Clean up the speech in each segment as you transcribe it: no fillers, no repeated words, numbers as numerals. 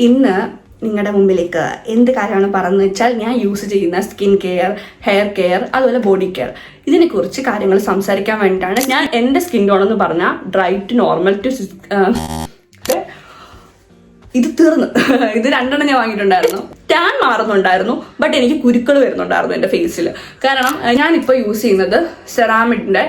ഇന്ന് നിങ്ങളുടെ മുമ്പിലേക്ക് എന്ത് കാര്യമാണ് പറഞ്ഞതെന്ന് വെച്ചാൽ ഞാൻ യൂസ് ചെയ്യുന്ന സ്കിൻ കെയർ, ഹെയർ കെയർ, അതുപോലെ ബോഡി കെയർ, ഇതിനെക്കുറിച്ച് കാര്യങ്ങൾ സംസാരിക്കാൻ വേണ്ടിയിട്ടാണ്. ഞാൻ എൻ്റെ സ്കിൻ ടോൺ എന്ന് പറഞ്ഞാൽ ഡ്രൈ ടു നോർമൽ ടു ഇത് തീർന്നു. ഇത് രണ്ടെണ്ണം ഞാൻ വാങ്ങിയിട്ടുണ്ടായിരുന്നു. ടാൻ മാറുന്നുണ്ടായിരുന്നു, ബട്ട് എനിക്ക് കുരുക്കൾ വരുന്നുണ്ടായിരുന്നു എൻ്റെ ഫേസിൽ. കാരണം ഞാനിപ്പോൾ യൂസ് ചെയ്യുന്നത് സെറാമിഡിൻ്റെ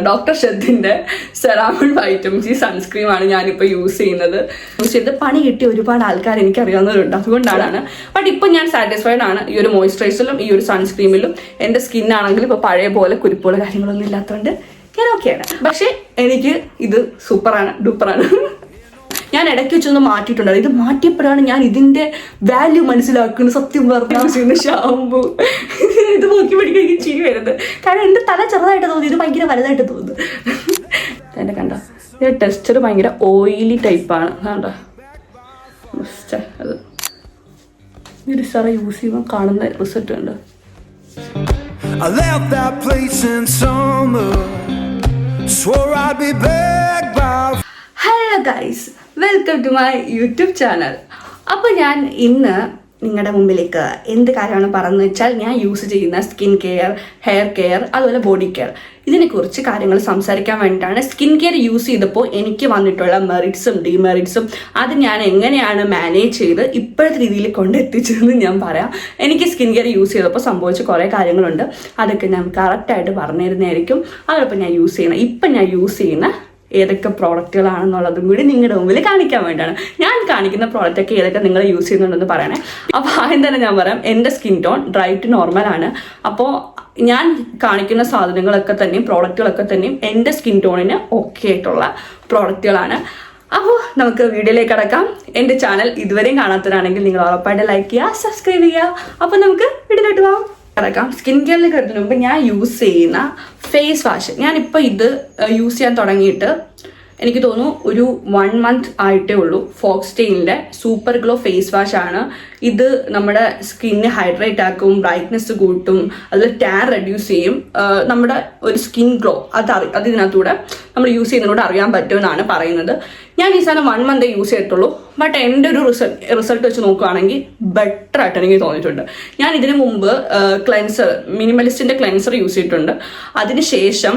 ഡോക്ടർ ഷെദ്ദിന്റെ സെറാമിഡ് വൈറ്റമിൻ സി സൺസ്ക്രീമാണ് ഞാനിപ്പോൾ യൂസ് ചെയ്യുന്നത്. യൂസ് ചെയ്ത് പണി കിട്ടിയ ഒരുപാട് ആൾക്കാർ എനിക്കറിയാവുന്നവരുണ്ട്, അതുകൊണ്ടാണ്. ബട്ട് ഇപ്പം ഞാൻ സാറ്റിസ്ഫൈഡ് ആണ് ഈ ഒരു മോയ്സ്ചറൈസറിലും ഈ ഒരു സൺസ്ക്രീമിലും. എൻ്റെ സ്കിന്നാണെങ്കിൽ ഇപ്പോൾ പഴയ പോലെ കുരുപ്പുള്ള കാര്യങ്ങളൊന്നും ഇല്ലാത്തതുകൊണ്ട് ഞാൻ ഓക്കെയാണ്. പക്ഷേ എനിക്ക് ഇത് സൂപ്പറാണ്, ഡൂപ്പറാണ്. ഞാൻ ഇടയ്ക്ക് വെച്ചൊന്ന് മാറ്റിയിട്ടുണ്ട്. ഇത് മാറ്റിയപ്പോഴാണ് ഞാൻ ഇതിന്റെ വാല്യൂ മനസ്സിലാക്കുന്നത്. സത്യം പറഞ്ഞ ഷാമ്പു ഇത് നോക്കി പഠിക്കാൻ എനിക്ക് ചിരി വരുന്നത്. കാരണം എൻ്റെ തല ചെറുതായിട്ട് തോന്നി, ഇത് ഭയങ്കര വലുതായിട്ട് തോന്നുന്നു. എൻ്റെ കണ്ടോ, ഇത് ടെക്സ്ചർ ഭയങ്കര ഓയിലി ടൈപ്പാണ്. കണ്ടോ, അത് ഒരു സാറ യൂസ് ചെയ്യുമ്പോൾ കാണുന്ന റിസൾട്ട് ഉണ്ട്. Hello guys, welcome to my YouTube channel. അപ്പോൾ ഞാൻ ഇന്ന് നിങ്ങളുടെ മുമ്പിലേക്ക് എന്ത് കാര്യമാണ് പറഞ്ഞതെന്ന് വെച്ചാൽ ഞാൻ യൂസ് ചെയ്യുന്ന സ്കിൻ കെയർ, ഹെയർ കെയർ, അതുപോലെ ബോഡി കെയർ, ഇതിനെക്കുറിച്ച് കാര്യങ്ങൾ സംസാരിക്കാൻ വേണ്ടിയിട്ടാണ്. സ്കിൻ കെയർ യൂസ് ചെയ്തപ്പോൾ എനിക്ക് വന്നിട്ടുള്ള മെറിറ്റ്സും ഡിമെറിറ്റ്സും അത് ഞാൻ എങ്ങനെയാണ് മാനേജ് ചെയ്ത് ഇപ്പോഴത്തെ രീതിയിൽ കൊണ്ടെത്തിച്ചതെന്ന് ഞാൻ പറയാം. എനിക്ക് സ്കിൻ കെയർ യൂസ് ചെയ്തപ്പോൾ സംഭവിച്ച കുറേ കാര്യങ്ങളുണ്ട്, അതൊക്കെ ഞാൻ കറക്റ്റായിട്ട് പറഞ്ഞു തരുന്നതായിരിക്കും. അതോടൊപ്പം ഞാൻ ഇപ്പം ഞാൻ യൂസ് ചെയ്യുന്ന ഏതൊക്കെ പ്രോഡക്റ്റുകളാണെന്നുള്ളതും കൂടി നിങ്ങളുടെ മുമ്പിൽ കാണിക്കാൻ വേണ്ടിയാണ്. ഞാൻ കാണിക്കുന്ന പ്രോഡക്റ്റൊക്കെ ഏതൊക്കെ നിങ്ങൾ യൂസ് ചെയ്യുന്നുണ്ടെന്ന് പറയണേ. അപ്പോൾ ആദ്യം തന്നെ ഞാൻ പറയാം, എൻ്റെ skin tone dry to normal ആണ്. അപ്പോൾ ഞാൻ കാണിക്കുന്ന സാധനങ്ങളൊക്കെ തന്നെയും പ്രോഡക്റ്റുകളൊക്കെ തന്നെയും എൻ്റെ സ്കിൻ ടോണിന് ഓക്കെ ആയിട്ടുള്ള പ്രോഡക്റ്റുകളാണ്. അപ്പോൾ നമുക്ക് വീഡിയോയിലേക്ക് കടക്കാം. എൻ്റെ ചാനൽ ഇതുവരെയും കാണാത്തവരാണെങ്കിൽ നിങ്ങൾ ഉറപ്പായിട്ട് ലൈക്ക് ചെയ്യുക, സബ്സ്ക്രൈബ് ചെയ്യുക. അപ്പോൾ നമുക്ക് വീഡിയോയിലോട്ട് പോകാം. കിടക്കാം. സ്കിൻ കെയറിലേക്ക് കിടക്കുന്നതിന് മുമ്പ് ഞാൻ യൂസ് ചെയ്യുന്ന ഫേസ് വാഷ്, ഞാനിപ്പോൾ ഇത് യൂസ് ചെയ്യാൻ തുടങ്ങിയിട്ട് എനിക്ക് തോന്നുന്നു ഒരു 1 month ആയിട്ടേ ഉള്ളൂ. ഫോക്സ്റ്റെയിലിൻ്റെ സൂപ്പർ ഗ്ലോ ഫേസ് വാഷ് ആണ്. ഇത് നമ്മുടെ സ്കിന്നെ ഹൈഡ്രേറ്റ് ആക്കും, ബ്രൈറ്റ്നെസ് കൂട്ടും, അതിൽ ടാൻ റെഡ്യൂസ് ചെയ്യും. നമ്മുടെ ഒരു സ്കിൻ ഗ്ലോ അത് ഇതിനകത്തൂടെ നമ്മൾ യൂസ് ചെയ്യുന്നതിലൂടെ അറിയാൻ പറ്റുമെന്നാണ് പറയുന്നത്. ഞാൻ ഈ സാധനം 1 month യൂസ് ചെയ്തിട്ടുള്ളൂ. ബട്ട് എൻ്റെ ഒരു റിസൾട്ട് വെച്ച് നോക്കുകയാണെങ്കിൽ ബെറ്റർ ആയിട്ട് എനിക്ക് തോന്നിയിട്ടുണ്ട്. ഞാൻ ഇതിനു മുമ്പ് മിനിമലിസ്റ്റിൻ്റെ ക്ലെൻസർ യൂസ് ചെയ്തിട്ടുണ്ട്. അതിനുശേഷം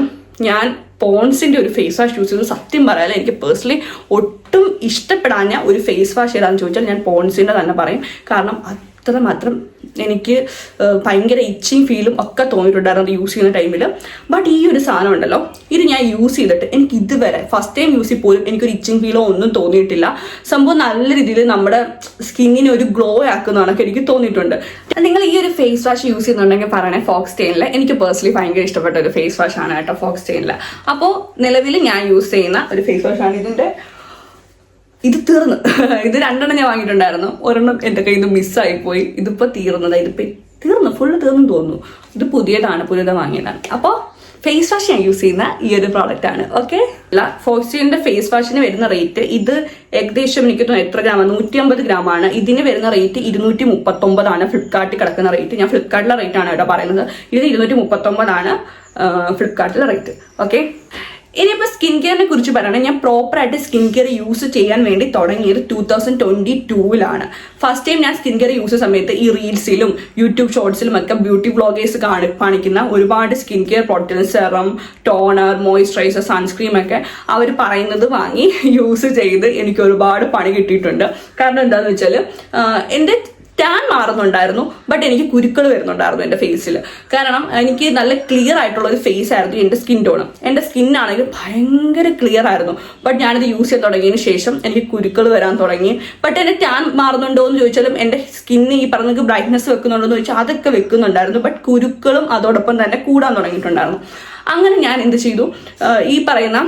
ഞാൻ പോൺസിൻ്റെ ഒരു ഫേസ് വാഷ് യൂസ് ചെയ്തു. സത്യം പറയാൻ എനിക്ക് പേഴ്സണലി ഒട്ടും ഇഷ്ടപ്പെടാഞ്ഞ ഒരു ഫേസ് വാഷ് ഏതാണെന്ന് ചോദിച്ചാൽ ഞാൻ പോൺസിൻ്റെ തന്നെ പറയും. കാരണം അത്രമാത്രം എനിക്ക് ഭയങ്കര ഇച്ചിങ് ഫീലും ഒക്കെ തോന്നിയിട്ടുണ്ടായിരുന്നു യൂസ് ചെയ്യുന്ന ടൈമിൽ. ബട്ട് ഈ ഒരു സാധനം ഉണ്ടല്ലോ, ഇത് ഞാൻ യൂസ് ചെയ്തിട്ട് എനിക്ക് ഇതുവരെ ഫസ്റ്റ് ടൈം യൂസിൽ പോലും എനിക്കൊരു ഇച്ചിങ് ഫീലോ ഒന്നും തോന്നിയിട്ടില്ല. സംഭവം നല്ല രീതിയിൽ നമ്മുടെ സ്കിന്നിനെ ഒരു ഗ്ലോ ആക്കുന്നതാണൊക്കെ എനിക്ക് തോന്നിയിട്ടുണ്ട്. നിങ്ങൾ ഈ ഒരു ഫേസ് വാഷ് യൂസ് ചെയ്യുന്നുണ്ടെങ്കിൽ പറയണേ. ഫോക്സ്റ്റെയിനിൽ എനിക്ക് പേഴ്സണലി ഭയങ്കര ഇഷ്ടപ്പെട്ട ഒരു ഫേസ് വാഷ് ആണ് കേട്ടോ, ഫോക്സ്റ്റെയിനിൽ. അപ്പോൾ നിലവിൽ ഞാൻ യൂസ് ചെയ്യുന്ന ഒരു ഫേസ് വാഷാണ് ഇതിൻ്റെ. ഇത് തീർന്നു. ഇത് 2 ഞാൻ വാങ്ങിയിട്ടുണ്ടായിരുന്നു. ഒരെണ്ണം എൻ്റെ കയ്യിൽ നിന്ന് മിസ്സായിപ്പോയി. ഇതിപ്പോൾ തീർന്നത്, ഇതിപ്പോൾ തീർന്നു, ഫുള്ള് തീർന്നു തോന്നുന്നു. ഇത് പുതിയത് വാങ്ങിയതാണ്. അപ്പോൾ ഫേസ് വാഷ് ഞാൻ യൂസ് ചെയ്യുന്ന ഈ ഒരു പ്രോഡക്റ്റ് ആണ്. ഓക്കെ, അല്ല ഫോക്സ്റ്റെയിലിൻ്റെ ഫേസ് വാഷിന് വരുന്ന റേറ്റ് ഇത് ഏകദേശം എനിക്ക് തോന്നുന്നു എത്ര ഗ്രാമാണ്, 150 ഗ്രാമാണ്. ഇതിന് വരുന്ന റേറ്റ് 239 ഫ്ലിപ്കാർട്ടിൽ കിടക്കുന്ന റേറ്റ്. ഞാൻ ഫ്ലിപ്കാർട്ടിലെ റേറ്റ് ആണ് കേട്ടോ പറയുന്നത്. ഇത് 239 ഫ്ലിപ്കാർട്ടിലെ റേറ്റ്. ഓക്കെ, ഇനിയിപ്പോൾ സ്കിൻ കെയറിനെ കുറിച്ച് പറയണം. ഞാൻ പ്രോപ്പറായിട്ട് സ്കിൻ കെയർ യൂസ് ചെയ്യാൻ വേണ്ടി തുടങ്ങിയത് 2022 ഫസ്റ്റ് ടൈം ഞാൻ സ്കിൻ കെയർ യൂസ് ചെയ്യുന്ന സമയത്ത് ഈ റീൽസിലും യൂട്യൂബ് ഷോർട്സിലും ഒക്കെ ബ്യൂട്ടി വ്ളോഗേഴ്സ് കാണിക്കുന്ന ഒരുപാട് സ്കിൻ കെയർ പ്രോഡക്റ്റുകൾ, സെറം, ടോണർ, മോയ്സ്ചറൈസർ, സൺസ്ക്രീം ഒക്കെ അവർ പറയുന്നത് വാങ്ങി യൂസ് ചെയ്ത് എനിക്ക് ഒരുപാട് പണി കിട്ടിയിട്ടുണ്ട്. കാരണം എന്താണെന്ന് വെച്ചാൽ എൻ്റെ ടാൻ മാറുന്നുണ്ടായിരുന്നു, ബട്ട് എനിക്ക് കുരുക്കൾ വരുന്നുണ്ടായിരുന്നു എൻ്റെ ഫേസിൽ. കാരണം എനിക്ക് നല്ല ക്ലിയർ ആയിട്ടുള്ള ഒരു ഫേസ് ആയിരുന്നു എൻ്റെ സ്കിൻ ടോണ്. എൻ്റെ സ്കിന്നാണെങ്കിൽ ഭയങ്കര ക്ലിയർ ആയിരുന്നു. ബട്ട് ഞാനിത് യൂസ് ചെയ്യാൻ തുടങ്ങിയതിന് ശേഷം എനിക്ക് കുരുക്കൾ വരാൻ തുടങ്ങി. ബട്ട് എൻ്റെ ടാൻ മാറുന്നുണ്ടോ എന്ന് ചോദിച്ചാലും എൻ്റെ സ്കിന്ന് ഈ പറഞ്ഞ ബ്രൈറ്റ്നെസ് വെക്കുന്നുണ്ടോ എന്ന് ചോദിച്ചാൽ അതൊക്കെ വെക്കുന്നുണ്ടായിരുന്നു. ബട്ട് കുരുക്കളും അതോടൊപ്പം തന്നെ കൂടാൻ തുടങ്ങിയിട്ടുണ്ടായിരുന്നു. അങ്ങനെ ഞാൻ എന്ത് ചെയ്തു, ഈ പറയുന്ന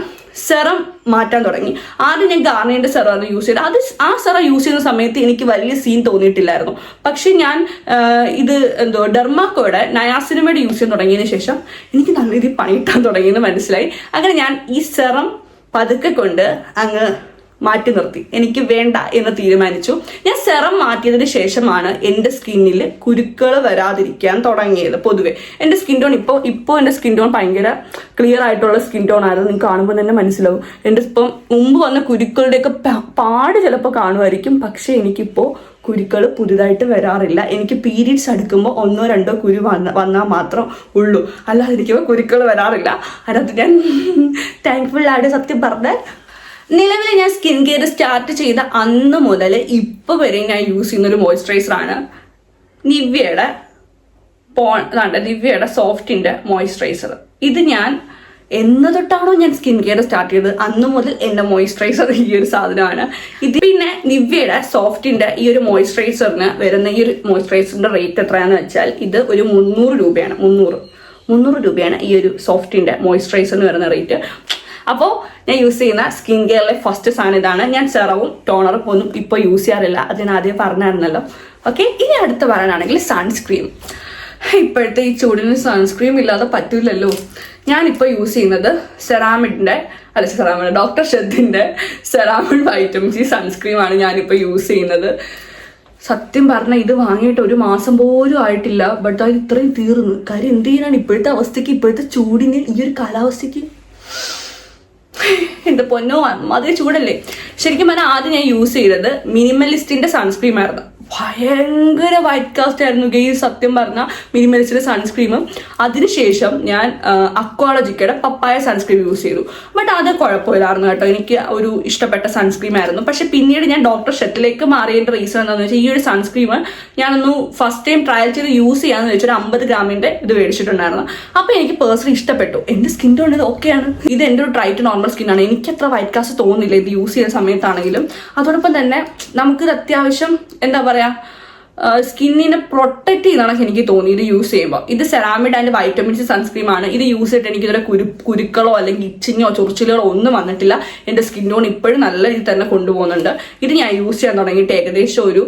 സെറം മാറ്റാൻ തുടങ്ങി. ആദ്യം ഞാൻ ഗാർണിയറിന്റെ സെറമാണ് യൂസ് ചെയ്തത്. ആ സെറം യൂസ് ചെയ്യുന്ന സമയത്ത് എനിക്ക് വലിയ സീൻ തോന്നിയിട്ടില്ലായിരുന്നു. പക്ഷെ ഞാൻ ഡെർമാക്കോയുടെ നയാസിനമൈഡ് യൂസ് ചെയ്യാൻ തുടങ്ങിയതിന് ശേഷം എനിക്ക് നല്ല രീതിയിൽ പണി കിട്ടാൻ തുടങ്ങിയെന്ന് മനസ്സിലായി. അങ്ങനെ ഞാൻ ഈ സെറം പതുക്കെ കൊണ്ട് അങ്ങ് മാറ്റി നിർത്തി, എനിക്ക് വേണ്ട എന്ന് തീരുമാനിച്ചു. ഞാൻ സെറം മാറ്റിയതിന് ശേഷമാണ് എൻ്റെ സ്കിന്നിൽ കുരുക്കൾ വരാതിരിക്കാൻ തുടങ്ങിയത്. പൊതുവെ എൻ്റെ സ്കിൻ ടോൺ ഇപ്പോൾ എൻ്റെ സ്കിൻ ടോൺ ഭയങ്കര ക്ലിയർ ആയിട്ടുള്ള സ്കിൻ ടോൺ ആയിരുന്നു. നിങ്ങൾക്ക് കാണുമ്പോൾ തന്നെ മനസ്സിലാവും. എൻ്റെ ഇപ്പം മുമ്പ് വന്ന കുരുക്കളുടെയൊക്കെ പാട് ചിലപ്പോൾ കാണുമായിരിക്കും, പക്ഷെ എനിക്കിപ്പോൾ കുരുക്കൾ പുതുതായിട്ട് വരാറില്ല. എനിക്ക് പീരീഡ്സ് അടുക്കുമ്പോൾ 1-2 കുരു വന്നാൽ മാത്രം ഉള്ളൂ, അല്ലാതെ എനിക്ക് കുരുക്കൾ വരാറില്ല. അതിനകത്ത് ഞാൻ താങ്ക്ഫുൾ ആണ് സത്യം പറഞ്ഞാൽ. നിലവിൽ ഞാൻ സ്കിൻ കെയർ സ്റ്റാർട്ട് ചെയ്ത അന്ന് മുതൽ ഇപ്പോൾ വരെ ഞാൻ യൂസ് ചെയ്യുന്നൊരു മോയ്സ്ചറൈസറാണ് നിവ്യയുടെ നിവ്യയുടെ സോഫ്റ്റിൻ്റെ മോയ്സ്ചറൈസർ. ഇത് ഞാൻ എന്ന് തൊട്ടാണോ ഞാൻ സ്കിൻ കെയർ സ്റ്റാർട്ട് ചെയ്തത് അന്ന് മുതൽ എൻ്റെ മോയ്സ്ചറൈസർ ഈ ഒരു സാധനമാണ് ഇത്. പിന്നെ നിവ്യയുടെ സോഫ്റ്റിൻ്റെ ഈ ഒരു മോയ്സ്ചറൈസറിന് വരുന്ന ഈ ഒരു മോയ്സ്ചറൈസറിൻ്റെ റേറ്റ് എത്രയാണെന്ന് വെച്ചാൽ ഇത് ഒരു 300 രൂപയാണ്. 300 രൂപയാണ് ഈ ഒരു സോഫ്റ്റിൻ്റെ മോയ്സ്ചറൈസറിന് വരുന്ന റേറ്റ്. അപ്പോൾ ഞാൻ യൂസ് ചെയ്യുന്ന സ്കിൻ കെയറിലെ ഫസ്റ്റ് സാധനം ഇതാണ്. ഞാൻ സെറവും ടോണറും ഒന്നും ഇപ്പോൾ യൂസ് ചെയ്യാറില്ല, അത് ഞാൻ ആദ്യം പറഞ്ഞായിരുന്നല്ലോ. ഓക്കെ, ഇനി അടുത്ത് പറയാനാണെങ്കിൽ സൺസ്ക്രീൻ. ഇപ്പോഴത്തെ ഈ ചൂടിന് സൺസ്ക്രീൻ ഇല്ലാതെ പറ്റൂലല്ലോ. ഞാനിപ്പോൾ യൂസ് ചെയ്യുന്നത് ഡോക്ടർ ഷെത്തിൻ്റെ സെറാമിഡ് വൈറ്റമിൻ സി സൺസ്ക്രീമാണ് ഞാനിപ്പോൾ യൂസ് ചെയ്യുന്നത്. സത്യം പറഞ്ഞാൽ ഇത് വാങ്ങിയിട്ട് 1 മാസം പോലും ആയിട്ടില്ല, ബട്ട് അത് ഇത്രയും തീർന്നു. കാര്യം എന്ത് ചെയ്യാനാണ് ഇപ്പോഴത്തെ അവസ്ഥയ്ക്ക്, ഇപ്പോഴത്തെ ചൂടിന്, ഈ ഒരു കാലാവസ്ഥയ്ക്ക് എൻ്റെ പൊന്നോ അതേ ചൂടല്ലേ. ശരിക്കും പറഞ്ഞാൽ ആദ്യം ഞാൻ യൂസ് ചെയ്തത് മിനിമലിസ്റ്റിൻ്റെ സൺസ്ക്രീം ആയിരുന്നു. ഭയങ്കര വൈറ്റ് കാസ്റ്റ് ആയിരുന്നു ഗെയ്സ് സത്യം പറഞ്ഞ മിനിമലിസ്റ്റിന്റെ സൺസ്ക്രീമും. അതിനുശേഷം ഞാൻ അക്വാളജിക്കയുടെ പപ്പായ സൺസ്ക്രീം യൂസ് ചെയ്തു. ബട്ട് അത് കുഴപ്പമില്ലായിരുന്നു കേട്ടോ, എനിക്ക് ഒരു ഇഷ്ടപ്പെട്ട സൺസ്ക്രീം ആയിരുന്നു. പക്ഷെ പിന്നീട് ഞാൻ ഡോക്ടർ ഷെറ്റിലേക്ക് മാറിയതിന്റെ റീസൺ എന്താണെന്ന് വെച്ചാൽ ഈ ഒരു സൺസ്ക്രീം ഞാനൊന്ന് ഫസ്റ്റ് ടൈം ട്രയൽ ചെയ്ത് യൂസ് ചെയ്യാന്ന് വെച്ചാൽ 50 ഗ്രാമിന്റെ ഇത് മേടിച്ചിട്ടുണ്ടായിരുന്നു. അപ്പൊ എനിക്ക് പേഴ്സണലി ഇഷ്ടപ്പെട്ടു. എന്റെ സ്കിൻ ടോൺ ഇത് ഓക്കെയാണ്, ഇത് എൻ്റെ ഒരു ഡ്രൈ ടു നോർമൽ സ്കിന്നാണ്. എനിക്ക് അത്ര വൈറ്റ് കാസ്റ്റ് തോന്നുന്നില്ല ഇത് യൂസ് ചെയ്യുന്ന സമയത്താണെങ്കിലും. അതോടൊപ്പം തന്നെ നമുക്കിത് അത്യാവശ്യം എന്താ പറയാ സ്കിന്നിനെ പ്രൊട്ടക്ട് ചെയ്യുന്നതാണ് എനിക്ക് തോന്നി ഇത് യൂസ് ചെയ്യുമ്പോൾ. ഇത് സെറാമിഡ് ആൻഡ് വൈറ്റമിൻ സി സൺസ്ക്രീം ആണ്. ഇത് യൂസ് ചെയ്തിട്ട് എനിക്ക് ഇതുവരെ കുരുക്കളോ അല്ലെങ്കിൽ ഇച്ചിങ്ങോ ചൊറിച്ചിലുകളോ ഒന്നും വന്നിട്ടില്ല. എൻ്റെ സ്കിൻ ടോൺ ഇപ്പോഴും നല്ല രീതിയിൽ തന്നെ കൊണ്ടുപോകുന്നുണ്ട്. ഇത് ഞാൻ യൂസ് ചെയ്യാൻ തുടങ്ങിയിട്ട് ഏകദേശം ഒരു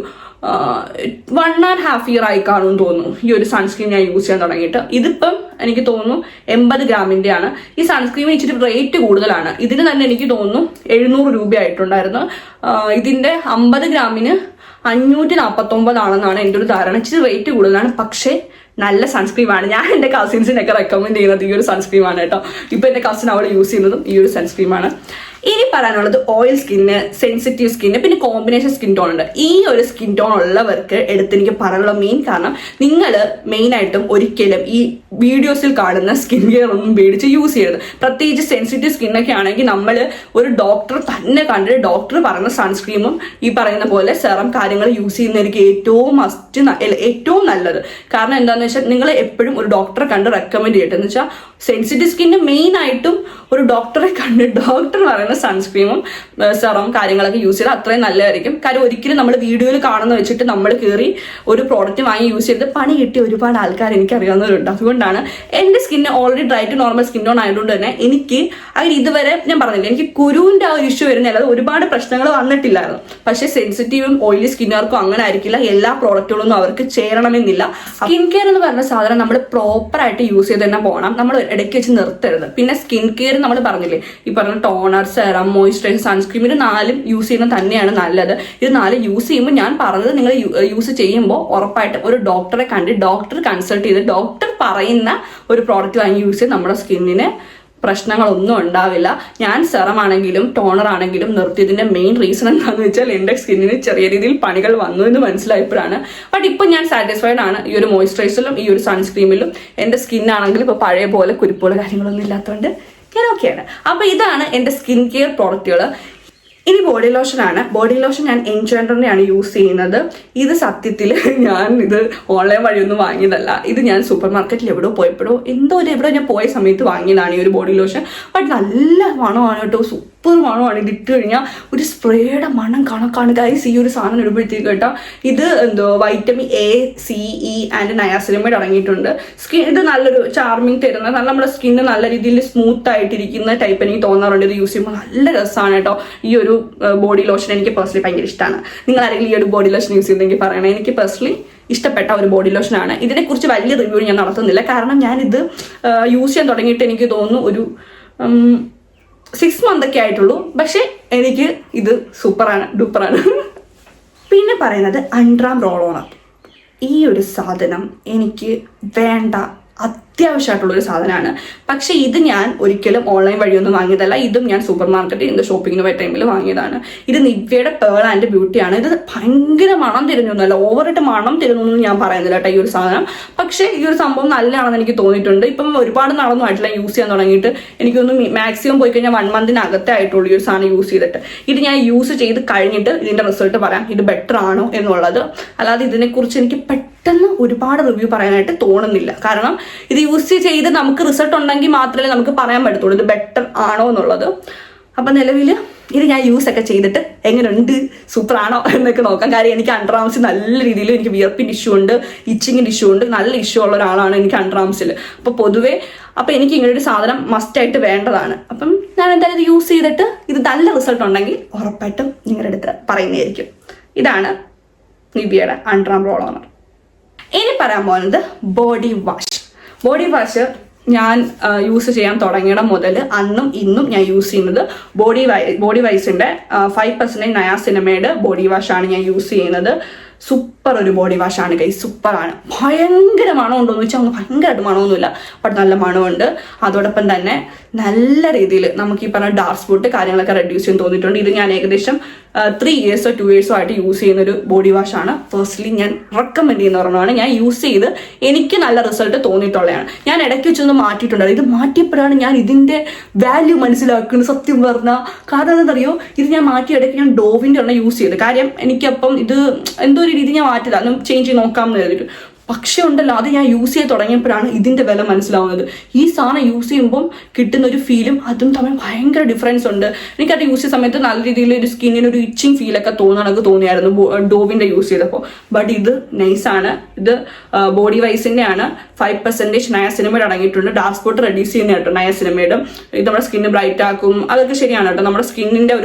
1.5 year ആയി കാണുമെന്ന് തോന്നുന്നു ഈ ഒരു സൺസ്ക്രീൻ ഞാൻ യൂസ് ചെയ്യാൻ തുടങ്ങിയിട്ട്. ഇതിപ്പം എനിക്ക് തോന്നുന്നു 80 ഗ്രാമിൻ്റെ ആണ്. ഈ സൺസ്ക്രീമിന് ഇച്ചിരി റേറ്റ് കൂടുതലാണ്. ഇതിന് തന്നെ എനിക്ക് തോന്നുന്നു 700 രൂപയായിട്ടുണ്ടായിരുന്നു. ഇതിൻ്റെ 50 ഗ്രാമിന് 549 ആണെന്നാണ് എൻ്റെ ഒരു ധാരണ. ഇച്ചിരി റേറ്റ് കൂടുതലാണ്, പക്ഷേ നല്ല സൺസ്ക്രീമാണ്. ഞാൻ എൻ്റെ കസിൻസിനൊക്കെ റെക്കമെൻഡ് ചെയ്യുന്നത് ഈ ഒരു സൺസ്ക്രീമാണ് കേട്ടോ. ഇപ്പം എൻ്റെ കസിൻ അവിടെ യൂസ് ചെയ്യുന്നതും ഈ ഒരു സൺസ്ക്രീമാണ്. ഇനി പറയാനുള്ളത് ഓയിൽ സ്കിന്ന്, സെൻസിറ്റീവ് സ്കിന്ന്, പിന്നെ കോമ്പിനേഷൻ സ്കിൻ ടോൺ ഉണ്ട്. ഈ ഒരു സ്കിൻ ടോൺ ഉള്ളവർക്ക് എടുത്ത് എനിക്ക് പറയാനുള്ള മെയിൻ കാരണം, നിങ്ങൾ മെയിനായിട്ടും ഒരിക്കലും ഈ വീഡിയോസിൽ കാണുന്ന സ്കിൻ കെയർ ഒന്നും മേടിച്ച് യൂസ് ചെയ്യരുത്. പ്രത്യേകിച്ച് സെൻസിറ്റീവ് സ്കിന്നൊക്കെ ആണെങ്കിൽ നമ്മൾ ഒരു ഡോക്ടർ തന്നെ കണ്ടിട്ട് ഡോക്ടർ പറയുന്ന സൺസ്ക്രീമും ഈ പറയുന്ന പോലെ സെറം കാര്യങ്ങൾ യൂസ് ചെയ്യുന്നതായിരിക്കും ഏറ്റവും നല്ലത്. കാരണം എന്താണെന്ന് വെച്ചാൽ നിങ്ങൾ എപ്പോഴും ഒരു ഡോക്ടറെ കണ്ട് റെക്കമെൻഡ് ചെയ്യട്ടെ. എന്ന് വെച്ചാൽ സെൻസിറ്റീവ് സ്കിന്ന് മെയിനായിട്ടും ഒരു ഡോക്ടറെ കണ്ട് ഡോക്ടർ പറയുന്ന സൺസ്ക്രീമും സെറം കാര്യങ്ങളൊക്കെ യൂസ് ചെയ്താൽ അത്രയും നല്ലതായിരിക്കും. കാര്യം ഒരിക്കലും നമ്മൾ വീഡിയോയിൽ കാണുന്ന വെച്ചിട്ട് നമ്മൾ കയറി ഒരു പ്രോഡക്റ്റ് വാങ്ങി യൂസ് ചെയ്ത് പണി കിട്ടിയ ഒരുപാട് ആൾക്കാർ എനിക്ക് അറിയാവുന്നവരുണ്ട്. അതുകൊണ്ടാണ് എൻ്റെ skin already dry to normal skin tone ആയതുകൊണ്ട് തന്നെ എനിക്ക് അതിന് ഇതുവരെ ഞാൻ പറഞ്ഞില്ല, എനിക്ക് കുരുവിൻ്റെ ആ ഒരു ഇഷ്യൂ വരുന്നില്ല, ഒരുപാട് പ്രശ്നങ്ങൾ വന്നിട്ടില്ലായിരുന്നു. പക്ഷേ സെൻസിറ്റീവും ഓയിലി സ്കിന്നുകാർക്കും അങ്ങനെ ആയിരിക്കില്ല, എല്ലാ പ്രോഡക്റ്റുകളൊന്നും അവർക്ക് ചേരണമെന്നില്ല. സ്കിൻ കെയർ എന്ന് പറഞ്ഞ സാധനം നമ്മൾ പ്രോപ്പറായിട്ട് യൂസ് ചെയ്ത് തന്നെ പോകണം, നമ്മൾ ഇടയ്ക്ക് വെച്ച് നിർത്തരുത്. പിന്നെ സ്കിൻ കെയർ നമ്മൾ പറഞ്ഞില്ലേ, ഈ പറഞ്ഞ ടോണർ, സെറം, മോയ്സ്ചറൈസർ, സൺസ്ക്രീം, ഇത് 4 യൂസ് ചെയ്യുന്നത് തന്നെയാണ് നല്ലത്. ഇത് 4 യൂസ് ചെയ്യുമ്പോൾ ഞാൻ പറഞ്ഞത് നിങ്ങൾ യൂസ് ചെയ്യുമ്പോൾ ഉറപ്പായിട്ടും ഒരു ഡോക്ടറെ കണ്ട് ഡോക്ടർ കൺസൾട്ട് ചെയ്ത് ഡോക്ടർ പറയുന്ന ഒരു പ്രോഡക്റ്റ് വാങ്ങി യൂസ് ചെയ്ത് നമ്മുടെ സ്കിന്നിന് പ്രശ്നങ്ങളൊന്നും ഉണ്ടാവില്ല. ഞാൻ സെറം ആണെങ്കിലും ടോണർ ആണെങ്കിലും നിർത്തിയതിന്റെ മെയിൻ റീസൺ എന്താണെന്ന് വെച്ചാൽ എൻ്റെ സ്കിന്നിന് ചെറിയ രീതിയിൽ പണികൾ വന്നു എന്ന് മനസ്സിലായപ്പോഴാണ്. ബട്ട് ഇപ്പം ഞാൻ സാറ്റിസ്ഫൈഡ് ആണ് ഈ ഒരു മോയ്സ്ചറൈസറിലും ഈ ഒരു സൺസ്ക്രീമിലും. എൻ്റെ സ്കിന്നാണെങ്കിലും ഇപ്പോൾ പഴയ പോലെ കുരുപ്പുകൾ കാര്യങ്ങളൊന്നും ഇല്ലാത്തതുകൊണ്ട് ഞാൻ ഓക്കെയാണ്. അപ്പോൾ ഇതാണ് എൻ്റെ സ്കിൻ കെയർ പ്രോഡക്റ്റുകൾ. ഇനി ബോഡി ലോഷനാണ്. ബോഡി ലോഷൻ ഞാൻ എൻജോയറിൻ്റെയാണ് യൂസ് ചെയ്യുന്നത്. ഇത് സത്യത്തിൽ ഞാൻ ഇത് ഓൺലൈൻ വഴിയൊന്നും വാങ്ങിയതല്ല. ഇത് ഞാൻ സൂപ്പർ മാർക്കറ്റിൽ എവിടെയോ പോയപ്പോഴോ എവിടെ ഞാൻ പോയ സമയത്ത് വാങ്ങിയതാണ് ഈ ഒരു ബോഡി ലോഷൻ. ബട്ട് നല്ല മണമാണ് കേട്ടോ, സൂപ്പർ മണമാണ്. ഇത് ഇട്ട് കഴിഞ്ഞാൽ ഒരു സ്പ്രേയുടെ മണം കണക്കാണ് ഗൈസ് ഈ ഒരു സാധനം ഇടുമ്പോഴത്തേക്ക് കേട്ടോ. ഇത് vitamin A, C, E and niacinamide അടങ്ങിയിട്ടുണ്ട്. ഇത് നല്ലൊരു ചാർമിങ് തരുന്ന, നമ്മുടെ സ്കിന്ന് നല്ല രീതിയിൽ സ്മൂത്ത് ആയിട്ടിരിക്കുന്ന ടൈപ്പ് എനിക്ക് തോന്നാറുണ്ട്. ഇത് യൂസ് ചെയ്യുമ്പോൾ നല്ല രസമാണ് കേട്ടോ. ഈ ഒരു ബോഡി ലോഷൻ എനിക്ക് പേഴ്സണലി ഭയങ്കര ഇഷ്ടമാണ്. നിങ്ങൾ ആരെങ്കിലും ഈ ഒരു ബോഡി ലോഷൻ യൂസ് ചെയ്തെങ്കിൽ പറയണേ. എനിക്ക് പേഴ്സണലി ഇഷ്ടപ്പെട്ട ഒരു ബോഡി ലോഷനാണ്. ഇതിനെക്കുറിച്ച് വലിയ റിവ്യൂ ഞാൻ നടത്തുന്നില്ല, കാരണം ഞാനിത് യൂസ് ചെയ്യാൻ തുടങ്ങിയിട്ട് എനിക്ക് തോന്നുന്നു ഒരു 6 months ഒക്കെ ആയിട്ടുള്ളൂ. പക്ഷേ എനിക്ക് ഇത് സൂപ്പറാണ്, ഡൂപ്പറാണ്. പിന്നെ പറയുന്നത് അൺഡ്രാം റോൾ ഓണർ. ഈ ഒരു സാധനം എനിക്ക് വേണ്ട, അത്യാവശ്യമായിട്ടുള്ളൊരു സാധനമാണ്. പക്ഷേ ഇത് ഞാൻ ഒരിക്കലും ഓൺലൈൻ വഴിയൊന്നും വാങ്ങിയതല്ല. ഇതും ഞാൻ സൂപ്പർ മാർക്കറ്റിൽ ഇന്ന് ഷോപ്പിങ്ങിന് പോയ ടൈമിൽ വാങ്ങിയതാണ്. ഇത് നിവ്യയുടെ പേൾ ആൻഡ് ബ്യൂട്ടിയാണ്. ഇത് ഭയങ്കര മണം തരുന്നൊന്നുമല്ല, ഓവറായിട്ട് മണം തരുന്നൊന്നും ഞാൻ പറയുന്നില്ല കേട്ടോ ഈ ഒരു സാധനം. പക്ഷേ ഈ ഒരു സംഭവം നല്ലതാണെന്ന് എനിക്ക് തോന്നിയിട്ടുണ്ട്. ഇപ്പം ഒരുപാട് നാളൊന്നും ആയിട്ടില്ല യൂസ് ചെയ്യാൻ തുടങ്ങിയിട്ട്. എനിക്കൊന്നും മാക്സിമം പോയി കഴിഞ്ഞാൽ 1 മന്തിനകത്തേ ആയിട്ടുള്ളൂ ഈ ഒരു സാധനം യൂസ് ചെയ്തിട്ട്. ഇത് ഞാൻ യൂസ് ചെയ്ത് കഴിഞ്ഞിട്ട് ഇതിൻ്റെ റിസൾട്ട് പറയാം, ഇത് ബെറ്റർ ആണോ എന്നുള്ളത്. അല്ലാതെ ഇതിനെക്കുറിച്ച് എനിക്ക് പെട്ടെന്ന് ഒരുപാട് റിവ്യൂ പറയാനായിട്ട് തോന്നുന്നില്ല. കാരണം ഇത് യൂസ് ചെയ്ത് നമുക്ക് റിസൾട്ട് ഉണ്ടെങ്കിൽ മാത്രമേ നമുക്ക് പറയാൻ പറ്റത്തുള്ളൂ ഇത് ബെറ്റർ ആണോ എന്നുള്ളത്. അപ്പം നിലവിൽ ഇത് ഞാൻ യൂസ് ഒക്കെ ചെയ്തിട്ട് എങ്ങനെയുണ്ട്, സൂപ്പർ ആണോ എന്നൊക്കെ നോക്കാം. കാര്യം എനിക്ക് അണ്ടർആംസിൽ നല്ല രീതിയിൽ എനിക്ക് വിയർപ്പിൻ്റെ ഇഷ്യൂ ഉണ്ട്, ഇച്ചിങ്ങിൻ്റെ ഇഷ്യൂ ഉണ്ട്, നല്ല ഇഷ്യൂ ഉള്ള ഒരാളാണ് എനിക്ക് അണ്ടർആംസിൽ. അപ്പോൾ പൊതുവേ അപ്പോൾ എനിക്ക് ഇങ്ങനൊരു സാധനം മസ്റ്റായിട്ട് വേണ്ടതാണ്. അപ്പം ഞാൻ എന്തായാലും ഇത് യൂസ് ചെയ്തിട്ട് ഇത് നല്ല റിസൾട്ട് ഉണ്ടെങ്കിൽ ഉറപ്പായിട്ടും നിങ്ങളുടെ അടുത്ത് പറയുന്നതായിരിക്കും. ഇതാണ് നിവ്യയുടെ അൺഡ്രാം റോൾ ഓണർ. ഇനി പറയാൻ പോകുന്നത് ബോഡി വാഷ്. ബോഡി വാഷ് ഞാൻ യൂസ് ചെയ്യാൻ തുടങ്ങിയിടം മുതൽ അന്നും ഇന്നും ഞാൻ യൂസ് ചെയ്യുന്നത് ബോഡി വൈസിൻ്റെ 5% നയാസിനമൈഡ് ബോഡി വാഷാണ് ഞാൻ യൂസ് ചെയ്യുന്നത്. സൂപ്പർ ഒരു ബോഡി വാഷാണ് കൈ, സൂപ്പറാണ്. ഭയങ്കര മണമുണ്ടോയെന്ന് വെച്ചാൽ ഒന്ന് ഭയങ്കരമായിട്ട് മണമൊന്നുമില്ല, ബട്ട് നല്ല മണമുണ്ട്. അതോടൊപ്പം തന്നെ നല്ല രീതിയിൽ നമുക്ക് ഈ പറഞ്ഞ ഡാർക്ക് സ്പോട്ട് കാര്യങ്ങളൊക്കെ റെഡ്യൂസ് ചെയ്യാൻ തോന്നിയിട്ടുണ്ട്. ഇത് ഞാൻ ഏകദേശം 3 ഇയേഴ്സോ 2 ഇയേഴ്സോ ആയിട്ട് യൂസ് ചെയ്യുന്ന ഒരു ബോഡി വാഷാണ്. പേഴ്സണലി ഞാൻ റെക്കമെൻഡ് ചെയ്യുന്ന ഒരെണ്ണമാണ്. ഞാൻ യൂസ് ചെയ്ത് എനിക്ക് നല്ല റിസൾട്ട് തോന്നിയിട്ടുള്ളതാണ്. ഞാൻ ഇടയ്ക്ക് വെച്ചൊന്ന് മാറ്റിയിട്ടുണ്ടായിരുന്നു. ഇത് മാറ്റിയപ്പോഴാണ് ഞാൻ ഇതിൻ്റെ വാല്യൂ മനസ്സിലാക്കുന്നത് സത്യം പറഞ്ഞാൽ. കാരണം എന്താണെന്നറിയോ, ഇത് ഞാൻ മാറ്റി ഇടയ്ക്ക് ഞാൻ ഡോവിൻ്റെ എണ്ണ യൂസ് ചെയ്ത്. കാര്യം എനിക്കപ്പം ഇത് എന്തോ ഒരു രീതി ഞാൻ മാറ്റിയതാണ്, ഒന്ന് ചേഞ്ച് ചെയ്ത് നോക്കാമെന്ന് കരുതിയിട്ട്. പക്ഷെ ഉണ്ടല്ലോ, അത് ഞാൻ യൂസ് ചെയ്ത് തുടങ്ങിയപ്പോഴാണ് ഇതിൻ്റെ വില മനസ്സിലാവുന്നത്. ഈ സാധനം യൂസ് ചെയ്യുമ്പം കിട്ടുന്ന ഒരു ഫീലും അതും തമ്മിൽ ഭയങ്കര ഡിഫറൻസ് ഉണ്ട്. എനിക്കത് യൂസ് ചെയ്ത സമയത്ത് നല്ല രീതിയിൽ ഒരു സ്കിന്നിന് ഒരു ഇച്ചിങ് ഫീലൊക്കെ തോന്നിയായിരുന്നു ഡോവിൻ്റെ യൂസ് ചെയ്തപ്പോൾ. ബട്ട് ഇത് നൈസാണ്. ഇത് ബോഡി വൈസിൻ്റെ ആണ്. 5% നയാസിനമൈഡ് അടങ്ങിയിട്ടുണ്ട്. ഡാർക്ക് സ്പോട്ട് റെഡ്യൂസ് ചെയ്യുന്ന കേട്ടോ നയാസിനമൈഡ്. ഇത് നമ്മുടെ സ്കിന്ന് ബ്രൈറ്റ് ആക്കും, അതൊക്കെ ശരിയാണ് കേട്ടോ. നമ്മുടെ സ്കിന്നിൻ്റെ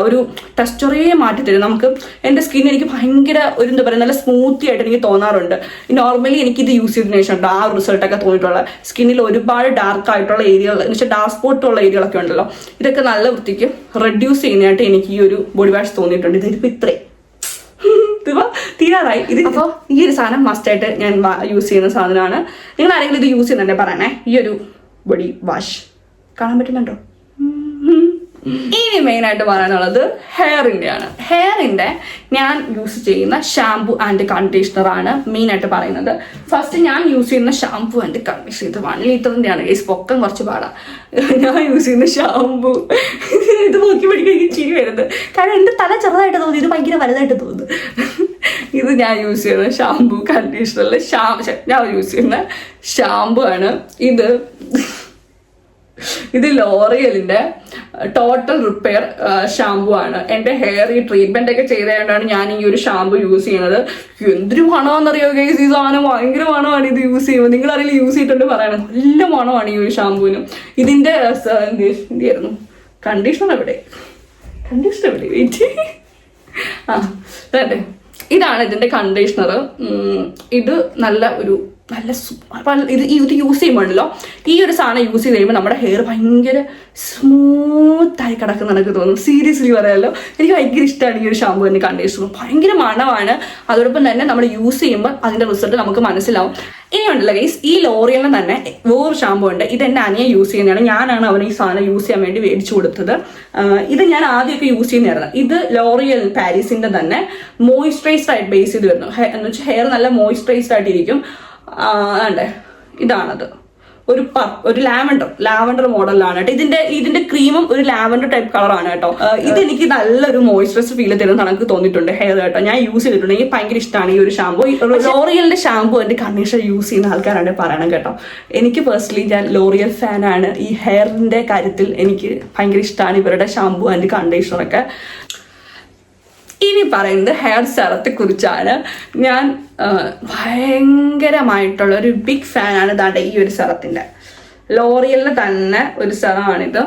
ഒരു ടെക്സ്ചറേ മാറ്റിത്തരും നമുക്ക്. എൻ്റെ സ്കിൻ എനിക്ക് ഭയങ്കര ഒരു എന്താ പറയുക, നല്ല സ്മൂത്തി ആയിട്ട് എനിക്ക് തോന്നാറുണ്ട്. നോർമലി എനിക്കിത് യൂസ് ചെയ്തതിനു ശേഷം ആ റിസൾട്ടൊക്കെ തോന്നിയിട്ടുള്ള സ്കിന്നിൽ ഒരുപാട് ഡാർക്ക് ആയിട്ടുള്ള ഏരിയകൾ എന്ന് വെച്ചാൽ ഡാർക്ക് സ്പോട്ടുള്ള ഏരിയകളൊക്കെ ഉണ്ടല്ലോ, ഇതൊക്കെ നല്ല വൃത്തിക്ക് റെഡ്യൂസ് ചെയ്യുന്നതായിട്ട് എനിക്ക് ഈ ഒരു ബോഡി വാഷ് തോന്നിയിട്ടുണ്ട്. ഇതിപ്പോൾ ഇത്രയും തീരാറായി ഇത്. അപ്പോൾ ഈ ഒരു സാധനം മസ്റ്റായിട്ട് ഞാൻ യൂസ് ചെയ്യുന്ന സാധനമാണ്. നിങ്ങൾ ആരെങ്കിലും ഇത് യൂസ് ചെയ്യുന്നുണ്ടെ പറയണേ. ഈ ഒരു ബോഡി വാഷ് കാണാൻ പറ്റുന്നുണ്ടോ? ഇനി മെയിനായിട്ട് പറയാനുള്ളത് ഹെയറിൻ്റെയാണ്. ഹെയറിൻ്റെ ഞാൻ യൂസ് ചെയ്യുന്ന ഷാംപൂ ആൻഡ് കണ്ടീഷണറാണ് മെയിനായിട്ട് പറയുന്നത്. ഫസ്റ്റ് ഞാൻ യൂസ് ചെയ്യുന്ന ഷാംപൂ ആൻഡ് കണ്ടീഷണർ ഇത് 1 ലിറ്ററിൻ്റെയാണ്. ഈ പൊക്കം കുറച്ച് പാടാം. ഞാൻ യൂസ് ചെയ്യുന്ന ഷാംപൂ ഇത് നോക്കി പഠിക്കാൻ എനിക്ക് ചിരി വരുന്നത്. കാരണം എൻ്റെ തല ചെറുതായിട്ട് തോന്നി, ഇത് ഭയങ്കര വലുതായിട്ട് തോന്നുന്നു. ഇത് ഞാൻ യൂസ് ചെയ്യുന്ന ഷാംപൂ കണ്ടീഷണറിൽ ഞാൻ യൂസ് ചെയ്യുന്ന ഷാംപൂ ആണ് ഇത് ലോറിയലിൻ്റെ ടോട്ടൽ റിപ്പയർ ഷാംപൂ ആണ്. എൻ്റെ ഹെയർ ഈ ട്രീറ്റ്മെൻ്റ് ഒക്കെ ചെയ്തതുകൊണ്ടാണ് ഞാൻ ഈ ഒരു ഷാംപൂ യൂസ് ചെയ്യുന്നത്. എന്തൊരു മണമാണെന്നറിയോ ഗൈസ്, ഈ സാധനം ഭയങ്കര മണമാണ് ഇത് യൂസ് ചെയ്യുമ്പോൾ. നിങ്ങൾ അറിയില്ല യൂസ് ചെയ്തിട്ടുണ്ട് പറയണം, നല്ല മണമാണ് ഈ ഒരു ഷാംപൂവിന്. ഇതിൻ്റെ എന്തായിരുന്നു കണ്ടീഷണർ എവിടെ വെയിറ്റ് അതെ, ഇതാണ് ഇതിൻ്റെ കണ്ടീഷണർ. ഇത് ഇത് യൂസ് ചെയ്യുമ്പോഴല്ലോ, ഈ ഒരു സാധനം യൂസ് ചെയ്ത് കഴിയുമ്പോൾ നമ്മുടെ ഹെയർ ഭയങ്കര സ്മൂത്തായി കിടക്കുന്ന എനിക്ക് തോന്നും. സീരിയസ്ലി പറയാമല്ലോ, എനിക്ക് ഭയങ്കര ഇഷ്ടമാണ് ഈ ഒരു ഷാമ്പൂ തന്നെ കണ്ടീഷണർ. ഭയങ്കര മണമാണ്. അതോടൊപ്പം തന്നെ നമ്മൾ യൂസ് ചെയ്യുമ്പോൾ അതിൻ്റെ റിസൾട്ട് നമുക്ക് മനസ്സിലാവും. ഇനി ഉണ്ടല്ലോ ഗൈസ്, ഈ ലോറിയലിന് തന്നെ വേറൊരു ഷാമ്പൂ ഉണ്ട്. ഇത് എൻ്റെ അനിയൻ യൂസ് ചെയ്യുന്നതാണ്. ഞാനാണ് അവന് ഈ സാധനം യൂസ് ചെയ്യാൻ വേണ്ടി മേടിച്ചു കൊടുത്തത്. ഇത് ഞാൻ ആദ്യമൊക്കെ യൂസ് ചെയ്യുന്നതായിരുന്നു. ഇത് ലോറിയൽ പാരീസിൻ്റെ തന്നെ മോയ്സ്ചറൈസ്ഡ് ആയിട്ട് ബേസ് ചെയ്ത് വരുന്നു. എന്ന് വെച്ചാൽ ഹെയർ നല്ല മോയ്സ്ചറൈസ്ഡ് ആയിട്ടിരിക്കും. അതെ, ഇതാണത്. ഒരു ലാവൻഡർ മോഡലാണ് കേട്ടോ. ഇതിന്റെ ക്രീമും ഒരു ലാവൻഡർ ടൈപ്പ് കളറാണ് കേട്ടോ. ഇതെനിക്ക് നല്ലൊരു മോയ്സ്ചറൈസ്ഡ് ഫീൽ തരുന്ന എനിക്ക് തോന്നിയിട്ടുണ്ട് ഹെയർ കേട്ടോ. ഞാൻ യൂസ് ചെയ്തിട്ടുണ്ട്, എനിക്ക് ഭയങ്കര ഇഷ്ടമാണ് ഈ ഒരു ഷാമ്പൂ. ലോറിയലിന്റെ ഷാമ്പൂ ആൻഡ് കണ്ടീഷണർ യൂസ് ചെയ്യുന്ന ആൾക്കാരാണ് പറയണം കേട്ടോ. എനിക്ക് പേഴ്സണലി ഞാൻ ലോറിയൽ ഫാനാണ്. ഈ ഹെയറിന്റെ കാര്യത്തിൽ എനിക്ക് ഭയങ്കര ഇഷ്ടമാണ് ഇവരുടെ ഷാമ്പൂ ആൻഡ് കണ്ടീഷണറൊക്കെ. ഇനി പറയുന്നത് ഹെയർ സെറത്തെ കുറിച്ചാണ്. ഞാൻ ഭയങ്കരമായിട്ടുള്ള ഒരു ബിഗ് ഫാനാണ് ഇതാണ്ട് ഈ ഒരു സെറത്തിൻ്റെ. ലോറിയലിന് തന്നെ ഒരു സെറമാണിത്.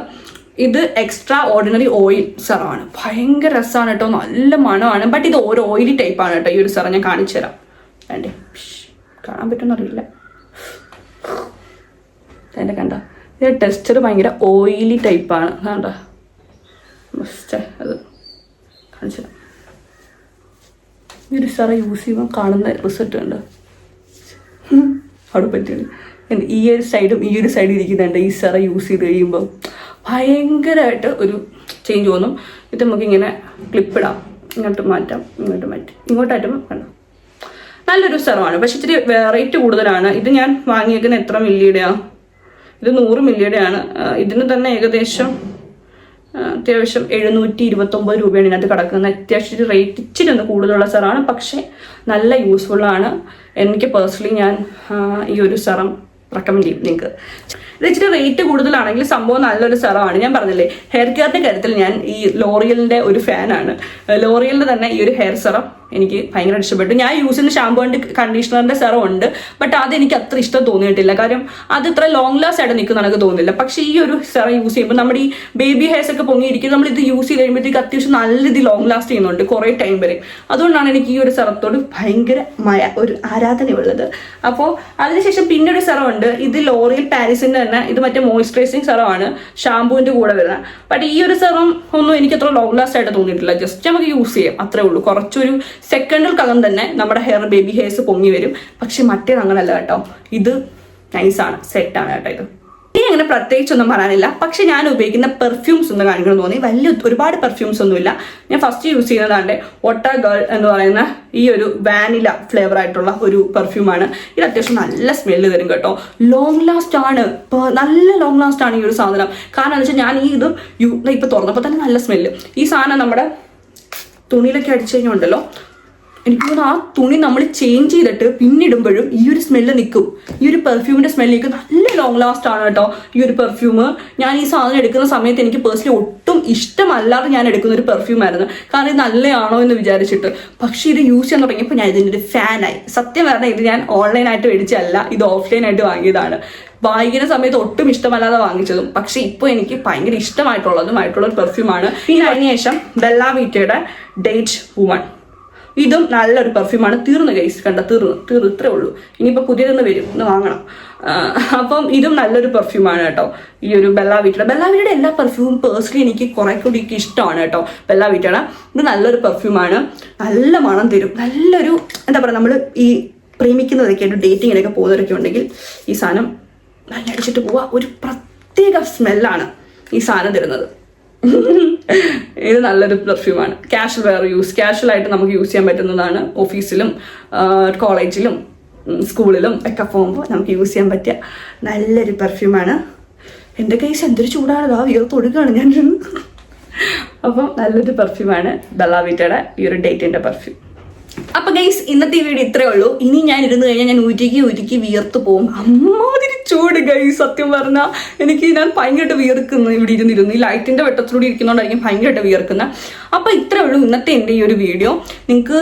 ഇത് എക്സ്ട്രാ ഓർഡിനറി ഓയിൽ സെറമാണ്. ഭയങ്കര രസമാണ് കേട്ടോ, നല്ല മണമാണ്. ബട്ട് ഇത് ഓരോ ഓയിലി ടൈപ്പാണ് കേട്ടോ ഈ ഒരു സെറം. ഞാൻ കാണിച്ചു തരാം. വേണ്ടേ, കാണാൻ പറ്റുമെന്നറിയില്ല. എൻ്റെ കണ്ടോ, ഇത് ടെക്സ്ചർ ഭയങ്കര ഓയിലി ടൈപ്പാണ്. കണ്ടോ, അത് കാണിച്ചു. ഈ ഒരു സെറം യൂസ് ചെയ്യുമ്പോൾ കാണുന്ന റിസൾട്ട് ഉണ്ട്. അവിടെ പറ്റിയാണ് ഈ ഒരു സൈഡും ഈ ഒരു സൈഡും ഇരിക്കുന്നുണ്ട്. ഈ സെറം യൂസ് ചെയ്ത് കഴിയുമ്പോൾ ഭയങ്കരമായിട്ട് ഒരു ചേഞ്ച് തോന്നും. ഇത് നമുക്കിങ്ങനെ ക്ലിപ്പിടാം, ഇങ്ങോട്ട് മാറ്റാം, ഇങ്ങോട്ട് മാറ്റി ഇങ്ങോട്ടായിട്ടും കണ്ടോ. നല്ലൊരു സെറമാണ്, പക്ഷെ ഇച്ചിരി റേറ്റ് കൂടുതലാണ്. ഇത് ഞാൻ വാങ്ങിയേക്കുന്ന എത്ര മില്ലിയുടെയാണ്? ഇത് 100 മില്ലിയുടെയാണ്. ഇതിന് തന്നെ ഏകദേശം അത്യാവശ്യം 729 രൂപയാണ് ഇതിനകത്ത് കിടക്കുന്നത്. അത്യാവശ്യം റേറ്റ് ഇച്ചിരി ഒന്ന് കൂടുതലുള്ള സെറാണ്, പക്ഷേ നല്ല യൂസ്ഫുള്ളാണ്. എനിക്ക് പേഴ്സണലി ഞാൻ ഈ ഒരു സെറം റെക്കമെൻഡ് ചെയ്യും നിങ്ങൾക്ക്. ഇത് ഇച്ചിരി റേറ്റ് കൂടുതലാണെങ്കിൽ സംഭവം നല്ലൊരു സെറമാണ്. ഞാൻ പറഞ്ഞില്ലേ, ഹെയർ കെയറിൻ്റെ കാര്യത്തിൽ ഞാൻ ഈ ലോറിയലിൻ്റെ ഒരു ഫാനാണ്. ലോറിയലിൻ്റെ തന്നെ ഈ ഒരു ഹെയർ സെറം എനിക്ക് ഭയങ്കര ഇഷ്ടപ്പെട്ടു. ഞാൻ യൂസ് ചെയ്യുന്ന ഷാമ്പൂ ആൻഡ് കണ്ടീഷണറിൻ്റെ സെറം ഉണ്ട്, ബട്ട് അതെനിക്ക് അത്ര ഇഷ്ടം തോന്നിയിട്ടില്ല. കാര്യം അത് ഇത്ര ലോങ് ലാസ്റ്റ് ആയിട്ട് നിൽക്കുന്ന എനിക്ക് തോന്നുന്നില്ല. പക്ഷേ ഈ ഒരു സെറം യൂസ് ചെയ്യുമ്പോൾ നമ്മുടെ ഈ ബേബി ഹെയർസ് ഒക്കെ പൊങ്ങിയിരിക്കും, നമ്മളിത് യൂസ് ചെയ്ത് കഴിയുമ്പോഴത്തേക്ക് അത്യാവശ്യം നല്ല രീതിയിൽ ലോങ് ലാസ്റ്റ് ചെയ്യുന്നുണ്ട് കുറേ ടൈം വരെ. അതുകൊണ്ടാണ് എനിക്ക് ഈ ഒരു സെറത്തോട് ഭയങ്കര ഒരു ആരാധനയുള്ളത്. അപ്പോൾ അതിനുശേഷം പിന്നെ ഒരു സെറം ഉണ്ട്. ഇത് ലോറിയൽ പാരീസിൻ്റെ തന്നെ, ഇത് മറ്റേ മോയ്സ്ചറൈസിങ് സെറമാണ്, ഷാമ്പൂവിൻ്റെ കൂടെ വരുന്നത്. ബട്ട് ഈ ഒരു സെറം ഒന്നും എനിക്ക് അത്ര ലോങ് ലാസ്റ്റ് ആയിട്ട് തോന്നിയിട്ടില്ല. ജസ്റ്റ് നമുക്ക് യൂസ് ചെയ്യാം, അത്രേ ഉള്ളൂ. കുറച്ചൊരു സെക്കൻഡുകൾക്കകം തന്നെ നമ്മുടെ ബേബി ഹെയർസ് പൊങ്ങി വരും. പക്ഷെ മറ്റേത് അങ്ങനല്ല കേട്ടോ. ഇത് നൈസാണ്, സെറ്റാണ് കേട്ടോ. ഇത് ഇനി അങ്ങനെ പ്രത്യേകിച്ചൊന്നും പറയാനില്ല. പക്ഷെ ഞാൻ ഉപയോഗിക്കുന്ന പെർഫ്യൂംസ് ഒന്ന് കാണിക്കണം തോന്നി. ഒരുപാട് പെർഫ്യൂംസ് ഒന്നുമില്ല. ഞാൻ ഫസ്റ്റ് യൂസ് ചെയ്യുന്നതാണ്ട് ഒട്ട ഗേൾ എന്ന് പറയുന്ന ഈ ഒരു വാനില ഫ്ലേവർ ആയിട്ടുള്ള ഒരു പെർഫ്യൂമാണ്. ഇത് അത്യാവശ്യം നല്ല സ്മെല്ല് തരും കേട്ടോ. ലോങ് ലാസ്റ്റ് ആണ്, നല്ല ലോങ് ലാസ്റ്റ് ആണ് ഈ ഒരു സാധനം. കാരണം എന്താ വെച്ചാൽ ഞാൻ ഈ ഇത് ഇപ്പൊ തുറന്നപ്പോൾ തന്നെ നല്ല സ്മെല്ല്. ഈ സാധനം നമ്മുടെ തുണിയിലൊക്കെ അടിച്ചു കഴിഞ്ഞുണ്ടല്ലോ, എനിക്ക് തോന്നുന്നു ആ തുണി നമ്മൾ ചേഞ്ച് ചെയ്തിട്ട് പിന്നിടുമ്പോഴും ഈ ഒരു സ്മെല്ല് നിൽക്കും. ഈ ഒരു പെർഫ്യൂമിൻ്റെ സ്മെല്ലിലേക്ക് നല്ല ലോങ് ലാസ്റ്റ് ആണ് കേട്ടോ ഈ ഒരു പെർഫ്യൂം. ഞാൻ ഈ സാധനം എടുക്കുന്ന സമയത്ത് എനിക്ക് പേഴ്സണലി ഒട്ടും ഇഷ്ടമല്ലാതെ ഞാൻ എടുക്കുന്ന ഒരു പെർഫ്യൂമായിരുന്നു. കാരണം ഇത് നല്ലതാണോ എന്ന് വിചാരിച്ചിട്ട്. പക്ഷേ ഇത് യൂസ് ചെയ്യാൻ തുടങ്ങിയപ്പോൾ ഞാൻ ഇതിൻ്റെ ഒരു ഫാനായി. സത്യം പറഞ്ഞാൽ ഇത് ഞാൻ ഓൺലൈനായിട്ട് മേടിച്ചല്ല, ഇത് ഓഫ്ലൈനായിട്ട് വാങ്ങിയതാണ്. വാങ്ങിക്കുന്ന സമയത്ത് ഒട്ടും ഇഷ്ടമല്ലാതെ വാങ്ങിച്ചതും, പക്ഷെ ഇപ്പോൾ എനിക്ക് ഭയങ്കര ഇഷ്ടമായിട്ടുള്ള ഒരു പെർഫ്യൂമാണ്. പിന്നെ അതിനുശേഷം ബെല്ല വീറ്റയുടെ ഡേറ്റ് വുമൺ, ഇതും നല്ലൊരു പെർഫ്യൂമാണ്. തീർന്നു ഗൈസ്, കണ്ട തീർന്നു ഇത്രേ ഉള്ളൂ. ഇനിയിപ്പോൾ പുതിയതൊന്ന് വരും, ഒന്ന് വാങ്ങണം. അപ്പം ഇതും നല്ലൊരു പെർഫ്യൂമാണ് കേട്ടോ. ഈ ഒരു ബെല്ല വീറ്റയുടെ എല്ലാ പെർഫ്യൂമും പേഴ്സണലി എനിക്ക് കുറെ കൂടി ഇഷ്ടമാണ് കേട്ടോ. ബെല്ല വീറ്റയുടെ ഇത് നല്ലൊരു പെർഫ്യൂമാണ്, നല്ല മണം തരും. നല്ലൊരു എന്താ പറയുക, നമ്മൾ ഈ പ്രേമിക്കുന്നതൊക്കെ ആയിട്ട് ഡേറ്റിങ്ങിനൊക്കെ പോകുന്നവരൊക്കെ ഉണ്ടെങ്കിൽ ഈ സാധനം നല്ല അടിച്ചിട്ട് പോവുക. ഒരു പ്രത്യേക സ്മെല്ലാണ് ഈ സാധനം തരുന്നത്. ഇത് നല്ലൊരു പെർഫ്യൂമാണ്. കാഷ്വലായിട്ട് നമുക്ക് യൂസ് ചെയ്യാൻ പറ്റുന്നതാണ്. ഓഫീസിലും കോളേജിലും സ്കൂളിലും ഒക്കെ പോകുമ്പോൾ നമുക്ക് യൂസ് ചെയ്യാൻ പറ്റിയ നല്ലൊരു പെർഫ്യൂമാണ്. എൻ്റെ കൈസ് എന്തൊരു ചൂടാണ്, ആ വിയർത്ത് കൊടുക്കുകയാണ് ഞാൻ. അപ്പം നല്ലൊരു പെർഫ്യൂമാണ് ബെല്ല വീറ്റയുടെ ഈ ഒരു ഡേറ്റിൻ്റെ പെർഫ്യൂം. അപ്പൊ ഗൈസ്, ഇന്നത്തെ ഈ വീഡിയോ ഇത്രേ ഉള്ളൂ. ഇനി ഞാൻ ഇരുന്ന് കഴിഞ്ഞാൽ ഞാൻ ഉരുക്കി വിയർത്ത് പോകും. അമ്മാതിരി ചൂട് ഗൈസ്. സത്യം പറഞ്ഞാൽ ഞാൻ ഭയങ്കരമായിട്ട് വിയർക്കുന്നു ഇവിടെ ഇരുന്നിരുന്നു. ഈ ലൈറ്റിന്റെ വെട്ടത്തിലൂടെ ഇരിക്കുന്നതുകൊണ്ടായിരിക്കും ഭയങ്കരമായിട്ട് വിയർക്കുന്നത്. അപ്പൊ ഇത്രേ ഉള്ളൂ ഇന്നത്തെ എൻ്റെ ഈ ഒരു വീഡിയോ. നിങ്ങൾക്ക്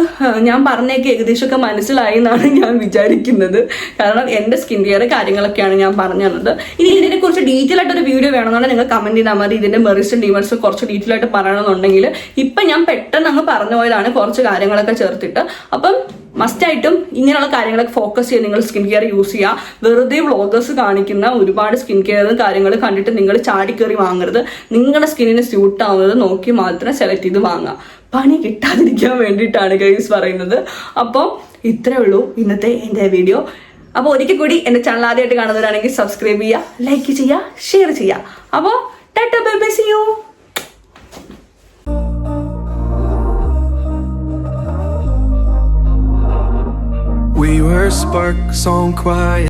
ഞാൻ പറഞ്ഞേക്ക് ഏകദേശമൊക്കെ മനസ്സിലായി എന്നാണ് ഞാൻ വിചാരിക്കുന്നത്. കാരണം എൻ്റെ സ്കിൻ കെയർ കാര്യങ്ങളൊക്കെയാണ് ഞാൻ പറഞ്ഞു തന്നത്. ഇനി ഇതിനെ കുറിച്ച് ഡീറ്റെയിൽ ആയിട്ട് ഒരു വീഡിയോ വേണമെന്നുണ്ടെങ്കിൽ നിങ്ങൾ കമന്റ് ചെയ്താൽ മതി. ഇതിന്റെ മെറിറ്റ്സും ഡിമെറിറ്റ്സും കുറച്ച് ഡീറ്റെയിൽ ആയിട്ട് പറയണമെന്നുണ്ടെങ്കിൽ ഇപ്പൊ ഞാൻ പെട്ടെന്ന് അങ്ങ് പറഞ്ഞു പോയതാണ് കുറച്ച് കാര്യങ്ങളൊക്കെ ചേർത്തിട്ട്. അപ്പം മസ്റ്റായിട്ടും ഇങ്ങനെയുള്ള കാര്യങ്ങളൊക്കെ ഫോക്കസ് ചെയ്ത് നിങ്ങൾ സ്കിൻ കെയർ യൂസ് ചെയ്യുക. വെറുതെ വ്ളോഗേഴ്സ് കാണിക്കുന്ന ഒരുപാട് സ്കിൻ കെയർ കാര്യങ്ങൾ കണ്ടിട്ട് നിങ്ങൾ ചാടിക്കറി വാങ്ങരുത്. നിങ്ങളുടെ സ്കിന്നിന് സ്യൂട്ട് ആവുന്നത് നോക്കി മാത്രം സെലക്ട് ചെയ്ത് വാങ്ങുക. പണി കിട്ടാതിരിക്കാൻ വേണ്ടിയിട്ടാണ് ഗൈസ് പറയുന്നത്. അപ്പോൾ ഇത്രേ ഉള്ളൂ ഇന്നത്തെ എൻ്റെ വീഡിയോ. അപ്പോൾ ഒരിക്കൽ കൂടി എൻ്റെ ചാനൽ ആദ്യമായിട്ട് കാണുന്നവരാണെങ്കിൽ സബ്സ്ക്രൈബ് ചെയ്യുക, ലൈക്ക് ചെയ്യുക, ഷെയർ ചെയ്യുക. അപ്പോൾ tata bye bye, see you. We were sparks on quiet.